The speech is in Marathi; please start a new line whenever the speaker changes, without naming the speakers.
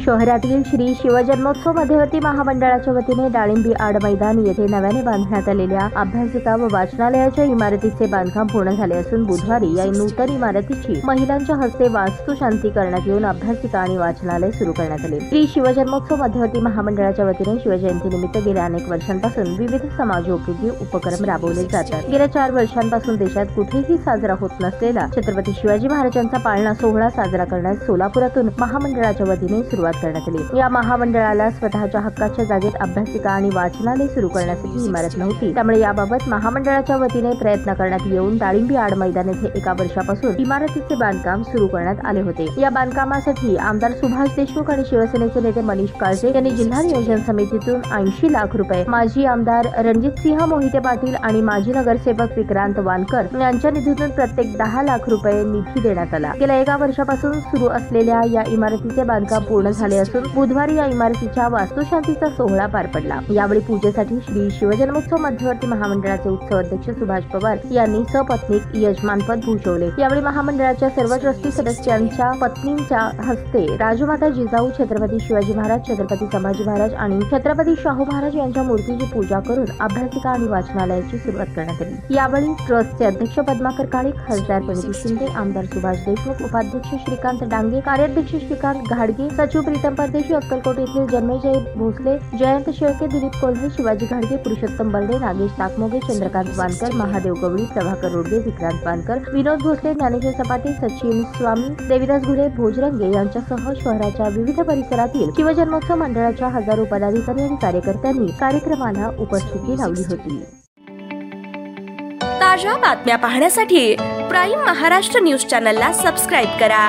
शहरातील श्री शिवजन्मोत्सव मध्यवर्ती महामंडळाच्या वतीने डाळिंबी आड मैदान येथे नव्याने बांधण्यात आलेल्या अभ्यासिका व वाचनालयाच्या इमारतीचे बांधकाम पूर्ण झाले असून बुधवारी या नूतन इमारतीची महिलांच्या हस्ते वास्तुशांती करण्यात येऊन अभ्यासिका आणि वाचनालय सुरू करण्यात आले। श्री शिवजन्मोत्सव मध्यवर्ती महामंडळाच्या वतीने शिवजयंतीनिमित्त गेल्या अनेक वर्षांपासून विविध समाजोपयोगी उपक्रम राबवले जातात। गेल्या 4 वर्षांपासून देशात कुठेही साजरा होत नसलेला छत्रपती शिवाजी महाराजांचा पाळणा सोहळा साजरा करण्यास सोलापुरातून महामंडळाच्या वतीने सुरुवात करण्यात आली। या महामंडळाला स्वतःच्या हक्काच्या जागेत अभ्यासिका आणि वाचनालय सुरू करण्यासाठी इमारत नव्हती, त्यामुळे याबाबत महामंडळाच्या वतीने प्रयत्न करण्यात येऊन डाळिंबी आड मैदान येथे 1 वर्षापासून इमारतीचे बांधकाम सुरू करण्यात आले होते। या बांधकामासाठी आमदार सुभाष देशमुख आणि शिवसेनेचे नेते मनीष काळजे यांनी जिल्हा नियोजन समितीतून 80 लाख रुपये, माजी आमदार रणजितसिंह मोहिते पाटील आणि माजी नगरसेवक विक्रांत वानकर यांच्या निधीतून प्रत्येक 10 लाख रुपये निधी देण्यात आला। गेल्या 1 वर्षापासून सुरू असलेल्या या इमारतीचे बांधकाम पूर्ण झाले असून बुधवारी या इमारतीच्या वास्तुशांतीचा सोहळा पार पडला। यावेळी पूजेसाठी श्री शिवजन्मोत्सव मध्यवर्ती महामंडळाचे उत्सव अध्यक्ष सुभाष पवार यांनी सपत्नीक यजमानपद भूषवले। यावेळी महामंडळाच्या सर्व ट्रस्टी सदस्यांच्या पत्नींच्या हस्ते राजमाता जिजाऊ, छत्रपती शिवाजी महाराज, छत्रपती संभाजी महाराज आणि छत्रपती शाहू महाराज यांच्या मूर्तीची पूजा करून अभ्यासिका आणि वाचनालयाची सुरुवात करण्यात आली। यावेळी ट्रस्टचे अध्यक्ष पद्माकर काळीक, खासदार प्रणिती शिंदे, आमदार सुभाष देशमुख, उपाध्यक्ष श्रीकांत डांगे, कार्याध्यक्ष श्रीकांत घाडगे, सचिव प्रीतम परदेशी, अक्कलकोट येथील जन्मेजय भोसले, जयंत शेळके, दिलीप कोल्हे, शिवाजी घाडगे, पुरुषोत्तम बर्डे, नागेश ताकमोगे, चंद्रकांत वानकर, महादेव गवळी, प्रभाकर रोडगे, विक्रांत वानकर, विनोद भोसले, ज्ञानेश्वर सपाटे, सचिन स्वामी, देविदास घुले, भोजरंगे यांच्यासह शहराच्या विविध परिसरातील शिवजन्मोत्सव मंडळाच्या हजारो पदाधिकारी आणि कार्यकर्त्यांनी कार्यक्रमाला उपस्थिती लावली होती।
ताज्या बातम्या पाहण्यासाठी प्राईम महाराष्ट्र न्यूज चॅनलला सबस्क्राईब करा।